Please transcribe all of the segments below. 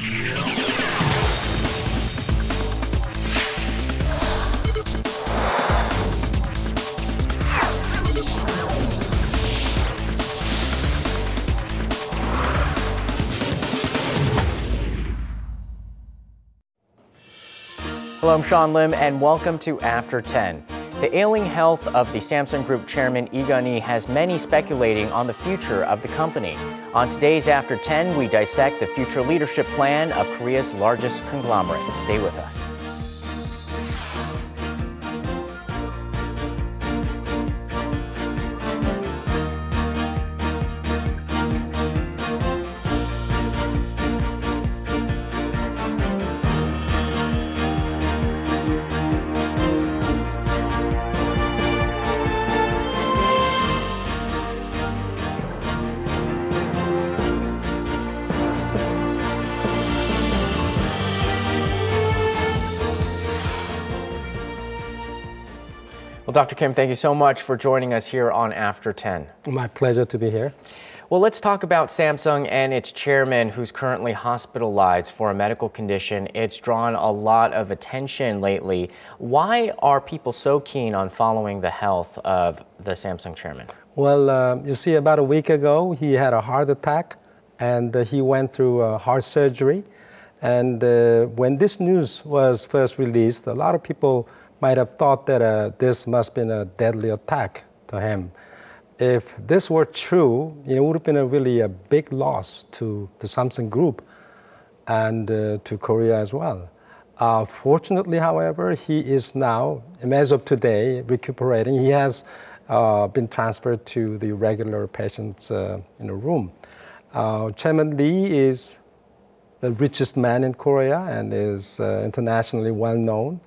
Hello, I'm Sean Lim, and welcome to After 10. The ailing health of the Samsung Group chairman Lee Gun-hee has many speculating on the future of the company. On today's After 10, we dissect the future leadership plan of Korea's largest conglomerate. Stay with us. Well, Dr. Kim, thank you so much for joining us here on After 10. My pleasure to be here. Well, let's talk about Samsung and its chairman, who's currently hospitalized for a medical condition. It's drawn a lot of attention lately. Why are people so keen on following the health of the Samsung chairman? Well, you see, about a week ago, he had a heart attack, and he went through heart surgery. And when this news was first released, a lot of people might have thought that this must have been a deadly attack to him. If this were true, it would have been a really big loss to the Samsung Group and to Korea as well. Fortunately, however, he is now, as of today, recuperating. He has been transferred to the regular patients in a room. Chairman Lee is the richest man in Korea and is internationally well known.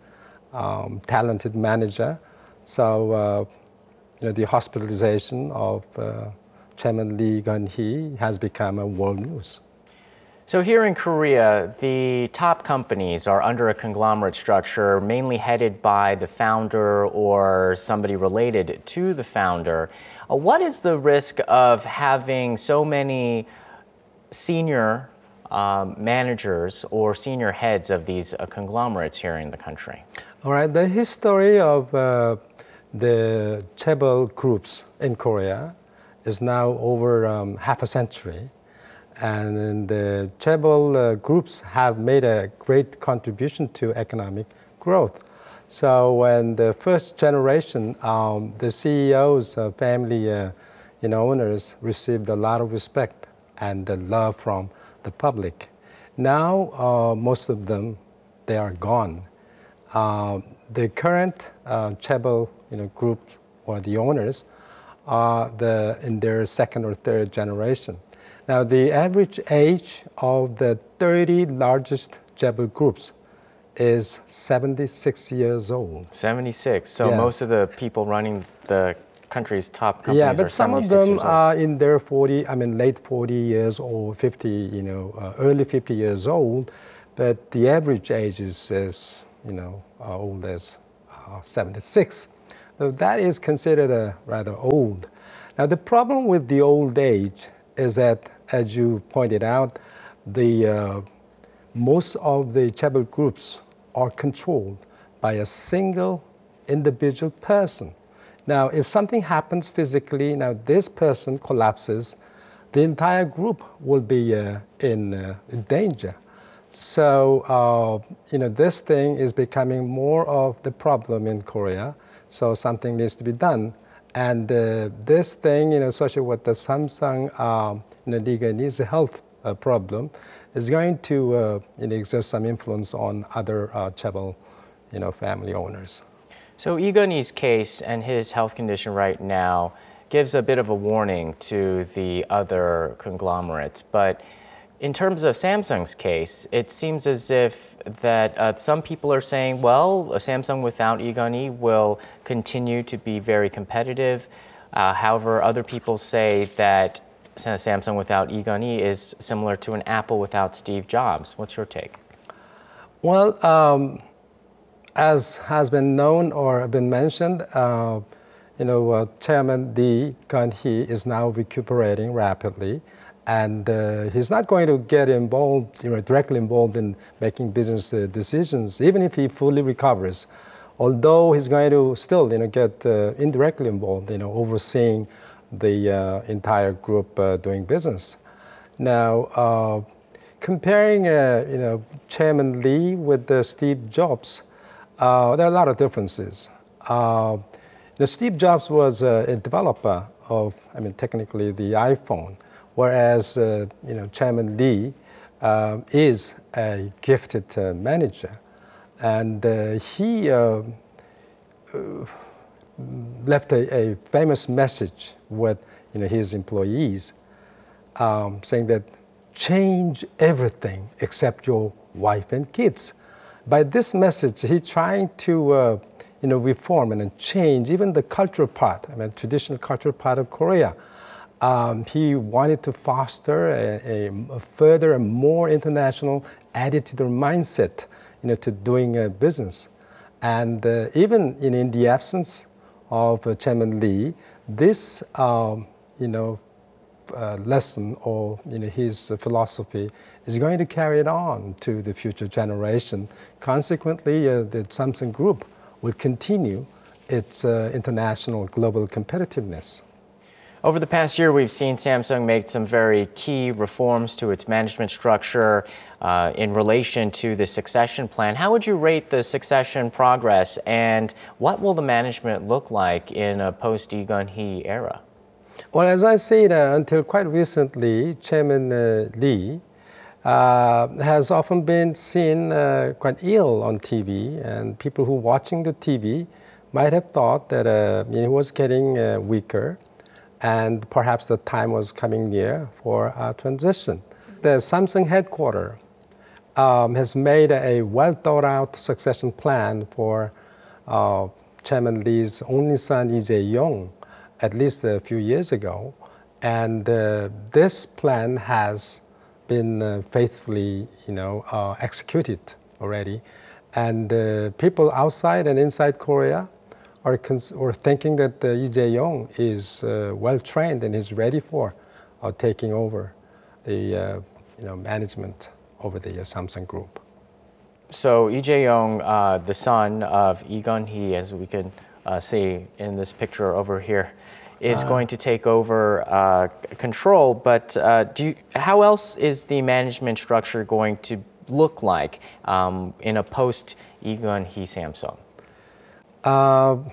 Talented manager. So, the hospitalization of Chairman Lee Gun-hee has become a world news. So here in Korea, the top companies are under a conglomerate structure, mainly headed by the founder or somebody related to the founder. What is the risk of having so many senior managers or senior heads of these conglomerates here in the country? All right, the history of the chaebol groups in Korea is now over half a century. And the chaebol groups have made a great contribution to economic growth. So when the first generation, the CEOs, family owners received a lot of respect and love from the public. Now, most of them, they are gone. The current chaebol group or the owners are in their second or third generation. Now, the average age of the 30 largest chaebol groups is 76 years old. 76. So yeah. Most of the people running the country's top companies yeah, but are some 76 of them years old. are in their late 40 years or 50, early 50 years old. But the average age is old as 76. So that is considered rather old. Now, the problem with the old age is that, as you pointed out, most of the chaebol groups are controlled by a single individual person. Now, if something happens physically, now this person collapses, the entire group will be in danger. So, this thing is becoming more of the problem in Korea. So something needs to be done. And this thing, especially with the Samsung Lee Gun-hee's health problem, is going to exert some influence on other chaebol, family owners. So Lee Gun-hee's case and his health condition right now gives a bit of a warning to the other conglomerates. But in terms of Samsung's case, it seems as if that some people are saying, well, Samsung without Lee Gun-hee will continue to be very competitive. However, other people say that Samsung without Lee Gun-hee is similar to an Apple without Steve Jobs. What's your take? Well, as has been known or been mentioned, Chairman Lee Gun-hee is now recuperating rapidly. And he's not going to get involved, directly involved in making business decisions, even if he fully recovers. Although he's going to still, get indirectly involved, overseeing the entire group doing business. Now, comparing, Chairman Lee with Steve Jobs, there are a lot of differences. Steve Jobs was a developer of, technically the iPhone, whereas, Chairman Lee is a gifted manager. And he left a famous message with his employees, saying that change everything except your wife and kids. By this message, he's trying to reform and change even the cultural part, traditional cultural part of Korea. He wanted to foster a further and more international attitude or mindset to doing business. And even in the absence of Chairman Lee, this lesson or his philosophy is going to carry it on to the future generation. Consequently, the Samsung Group will continue its international global competitiveness. Over the past year, we've seen Samsung make some very key reforms to its management structure in relation to the succession plan. How would you rate the succession progress, and what will the management look like in a post-Lee Kun-hee era? Well, as I said, until quite recently, Chairman Lee has often been seen quite ill on TV, and people who are watching the TV might have thought that he was getting weaker, and perhaps the time was coming near for a transition. The Samsung headquarters has made a well-thought-out succession plan for Chairman Lee's only son, Lee Jae-yong, at least a few years ago. And this plan has been faithfully, executed already. And people outside and inside Korea are thinking that Lee Jae-yong is well-trained and is ready for taking over the management over the Samsung Group. So Lee Jae-yong, the son of Lee Kun-hee, as we can see in this picture over here, is going to take over control. But how else is the management structure going to look like in a post-Lee Kun-hee Samsung? Well,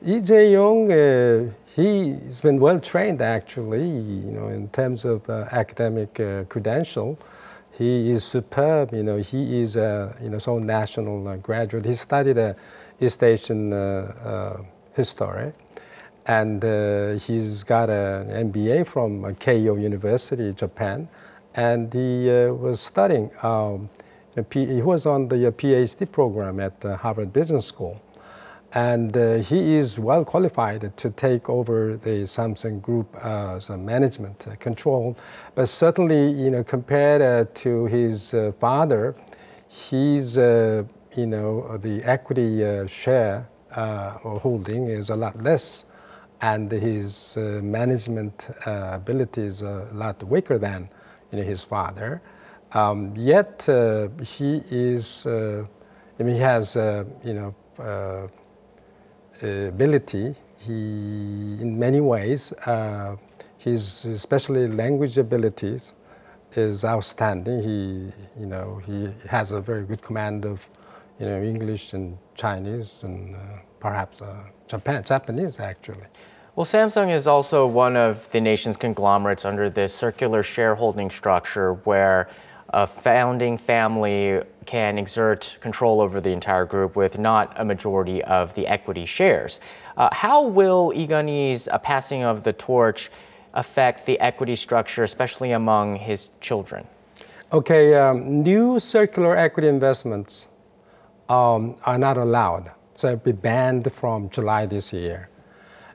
Lee Jae-yong, he's been well trained actually, in terms of academic credential. He is superb, he is a Seoul National graduate. He studied East Asian history, and he's got an MBA from Keio University, Japan, and he was studying, he was on the PhD program at Harvard Business School. And he is well qualified to take over the Samsung Group as a management control. But certainly, compared to his father, he's, the equity share or holding is a lot less, and his management ability is a lot weaker than his father. Yet he is, he has, ability. He, in many ways, his especially language abilities is outstanding. He has a very good command of, English and Chinese and perhaps Japanese actually. Well, Samsung is also one of the nation's conglomerates under this circular shareholding structure where a founding family can exert control over the entire group with not a majority of the equity shares. How will Lee Kun-hee's passing of the torch affect the equity structure, especially among his children? Okay, new circular equity investments are not allowed, so it'll be banned from July this year.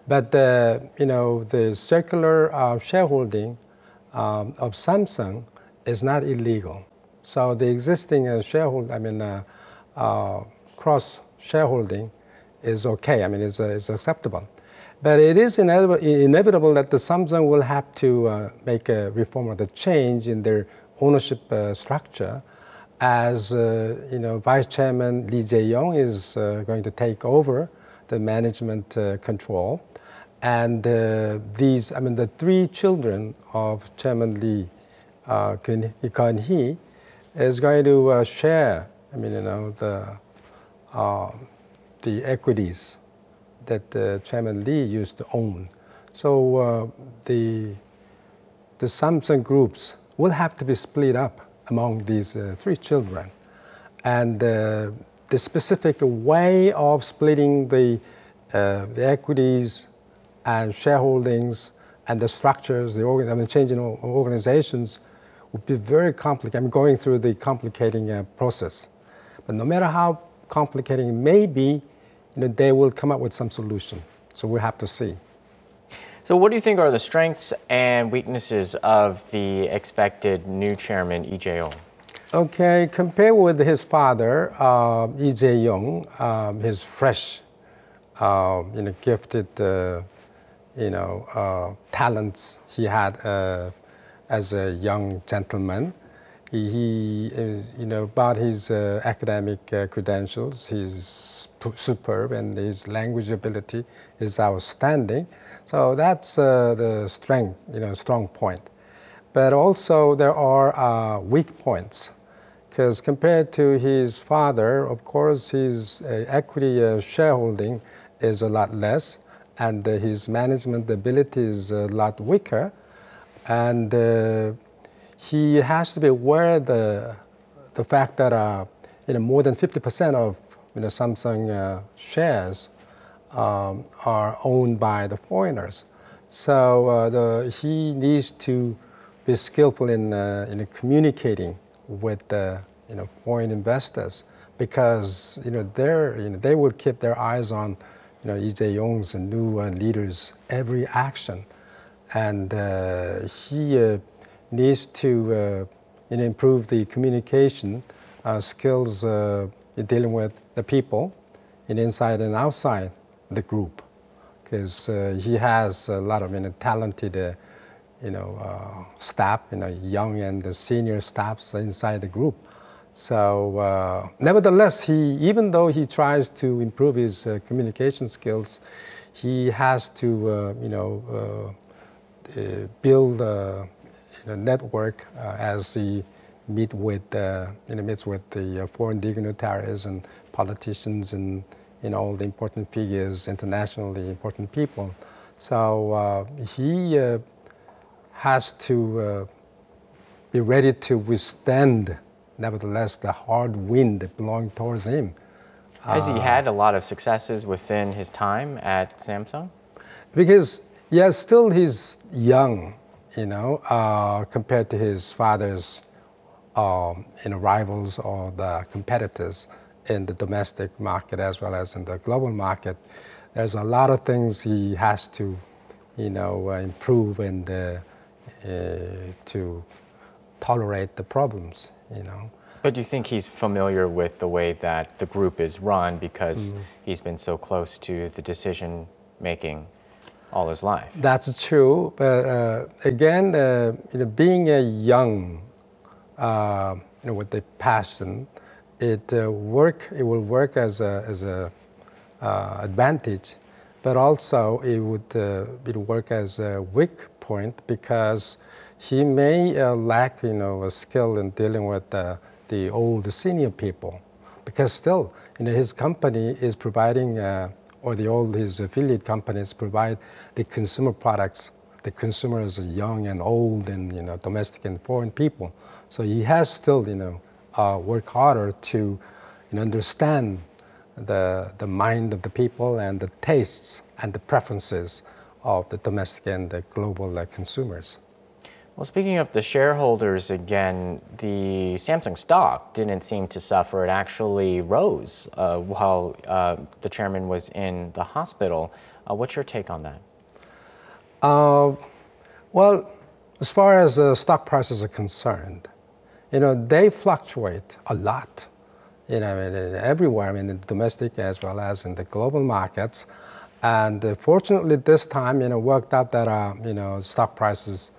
But the circular shareholding of Samsung is not illegal. So the existing cross shareholding is okay. It's acceptable. But it is inevitable that the Samsung will have to make a reform or the change in their ownership structure, as Vice Chairman Lee Jae-yong is going to take over the management control, and the three children of Chairman Lee Kun-hee is going to share, the equities that Chairman Lee used to own. So the Samsung groups will have to be split up among these three children. And the specific way of splitting the equities and shareholdings and the structures, changing organizations would be very complicated. I'm going through the complicating process. But no matter how complicated it may be, they will come up with some solution. So we'll have to see. So what do you think are the strengths and weaknesses of the expected new chairman, Lee Jae-yong? Okay, compared with his father, Lee Jae-yong, his fresh, gifted, talents he had as a young gentleman. He about his academic credentials, he's superb, and his language ability is outstanding. So that's the strength, strong point. But also there are weak points, because compared to his father, of course, his equity shareholding is a lot less, and his management ability is a lot weaker, and he has to be aware of the fact that more than 50% of Samsung shares are owned by the foreigners. So he needs to be skillful in communicating with foreign investors, because they will keep their eyes on Lee Jae-yong's new leaders' every action, and he needs to improve the communication skills in dealing with the people inside and outside the group, because he has a lot of talented staff, young and senior staffs inside the group. So nevertheless, even though he tries to improve his communication skills, he has to build a network as he meets with the foreign dignitaries and politicians and all the important figures, internationally important people. So he has to be ready to withstand, nevertheless, the hard wind blowing towards him. Has he had a lot of successes within his time at Samsung? Because, yeah, still he's young, compared to his father's rivals or the competitors in the domestic market as well as in the global market. There's a lot of things he has to, improve and to tolerate the problems, But do you think he's familiar with the way that the group is run because he's been so close to the decision making all his life? That's true, but again, being a young, with the passion, it will work as a advantage, but also it would work as a weak point, because he may lack a skill in dealing with the old senior people, because still his company is providing his affiliate companies provide the consumer products. The consumers are young and old and domestic and foreign people. So he has still work harder to understand the mind of the people and the tastes and the preferences of the domestic and the global consumers. Well, speaking of the shareholders again, the Samsung stock didn't seem to suffer. It actually rose while the chairman was in the hospital. What's your take on that? Well, as far as stock prices are concerned, they fluctuate a lot, everywhere, in the domestic as well as in the global markets. And fortunately, this time, worked out that stock prices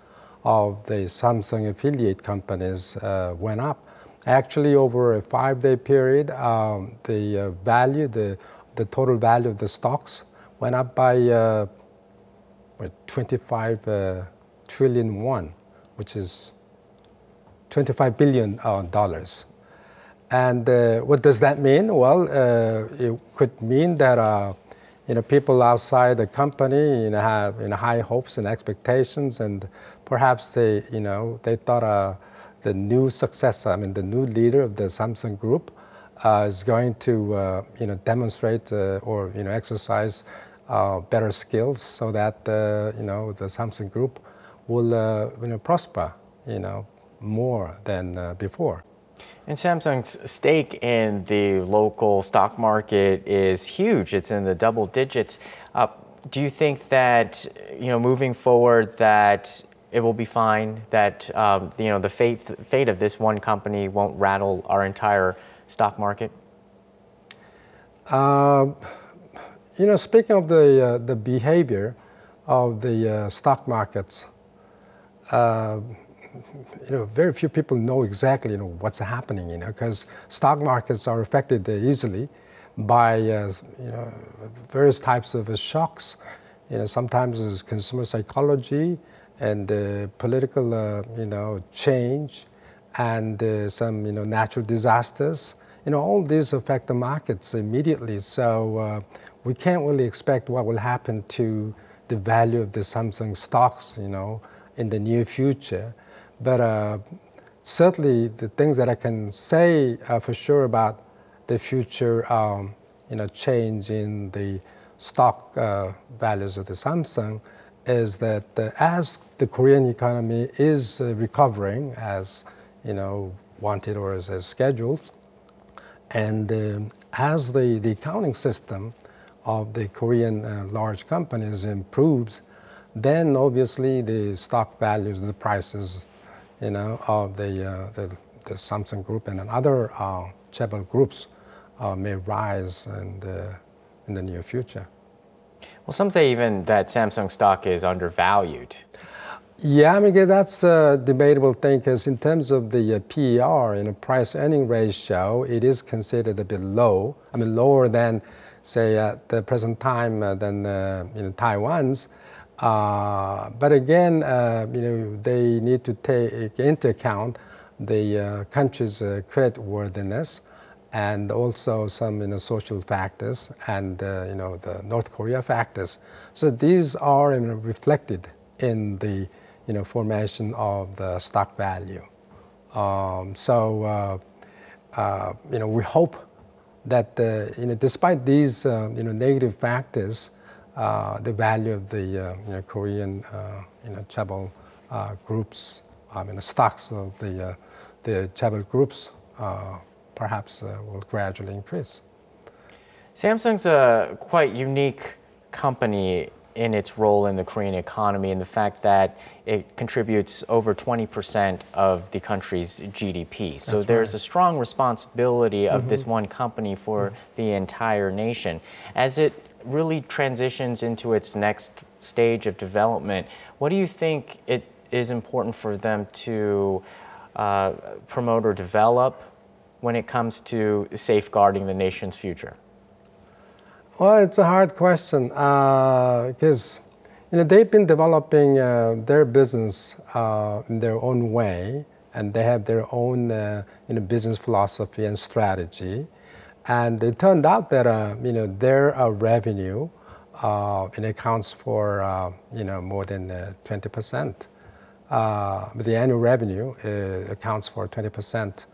of the Samsung affiliate companies went up. Actually, over a 5-day period, the value, the total value of the stocks went up by 25 trillion won, which is $25 billion. And what does that mean? Well, it could mean that people outside the company have high hopes and expectations, and perhaps they thought the new successor, the new leader of the Samsung Group, is going to demonstrate or exercise better skills so that the Samsung Group will prosper more than before. And Samsung's stake in the local stock market is huge. It's in the double digits. Do you think that moving forward that it will be fine, that the fate of this one company won't rattle our entire stock market? Speaking of the behavior of the stock markets, very few people know exactly what's happening, because stock markets are affected easily by various types of shocks. Sometimes it's consumer psychology and political change and some natural disasters. All these affect the markets immediately. So we can't really expect what will happen to the value of the Samsung stocks in the near future. But certainly the things that I can say for sure about the future change in the stock values of the Samsung is that as the Korean economy is recovering as wanted or as scheduled, and as the accounting system of the Korean large companies improves, then obviously the stock values, the prices of the Samsung Group and other chaebol groups may rise in the near future. Well, some say even that Samsung stock is undervalued. Yeah, that's a debatable thing, because in terms of the PER, price-earning ratio, it is considered a bit low. Lower than, say, at the present time than Taiwan's. But again, they need to take into account the country's creditworthiness and also some social factors and the North Korea factors. So these are reflected in the formation of the stock value. We hope that despite these negative factors, the value of the Korean chaebol groups, stocks of the chaebol groups perhaps will gradually increase. Samsung's a quite unique company in its role in the Korean economy, and the fact that it contributes over 20% of the country's GDP. So That's there's right. a strong responsibility of this one company for the entire nation. As it really transitions into its next stage of development, what do you think it is important for them to promote or develop when it comes to safeguarding the nation's future? Well, it's a hard question because they've been developing their business in their own way, and they have their own business philosophy and strategy. And it turned out that their revenue accounts for more than 20%. The annual revenue accounts for 20%,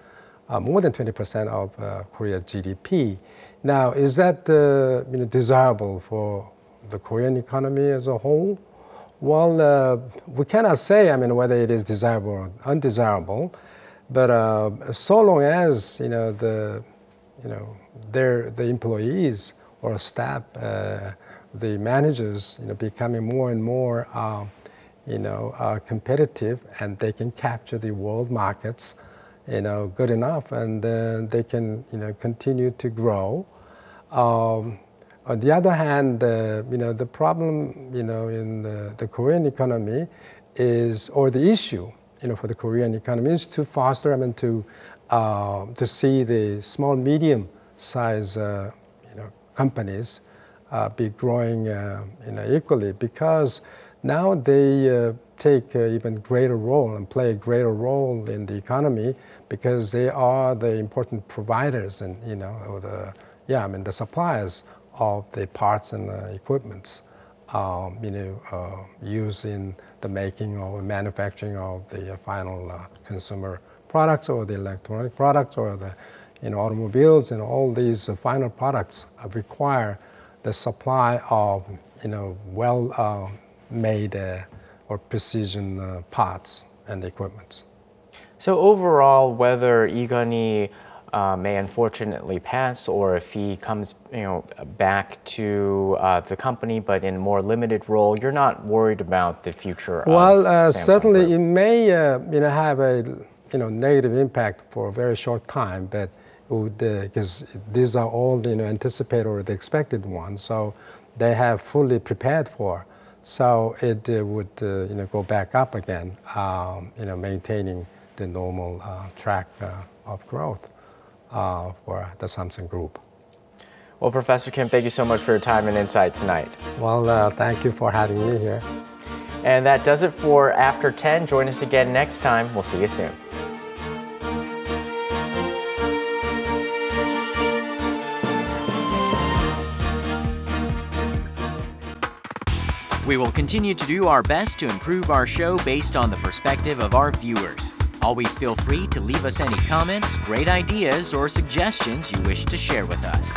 more than 20% of Korea's GDP. Now, is that desirable for the Korean economy as a whole? Well, we cannot say, whether it is desirable or undesirable, but so long as the employees or staff, the managers, becoming more and more competitive, and they can capture the world markets, good enough, and they can continue to grow. On the other hand, the problem, in the Korean economy is, or the issue, for the Korean economy is to foster, to see the small, medium-sized, companies be growing, equally, because now they take even greater role and play a greater role in the economy because they are the important providers and, the suppliers of the parts and equipments, used in the making or manufacturing of the final consumer products or the electronic products or the automobiles, and all these final products require the supply of well made or precision parts and equipments. So overall, whether Lee Gun-hee may unfortunately pass, or if he comes, back to the company, but in a more limited role, you're not worried about the future of Samsung certainly Group. it may, have a, negative impact for a very short time, but it would, because these are all, anticipated or the expected ones, so they have fully prepared for. So it would, go back up again, maintaining the normal track of growth for the Samsung Group. Well, Professor Kim, thank you so much for your time and insight tonight. Well, thank you for having me here. And that does it for After 10. Join us again next time. We'll see you soon. We will continue to do our best to improve our show based on the perspective of our viewers. Always feel free to leave us any comments, great ideas, or suggestions you wish to share with us.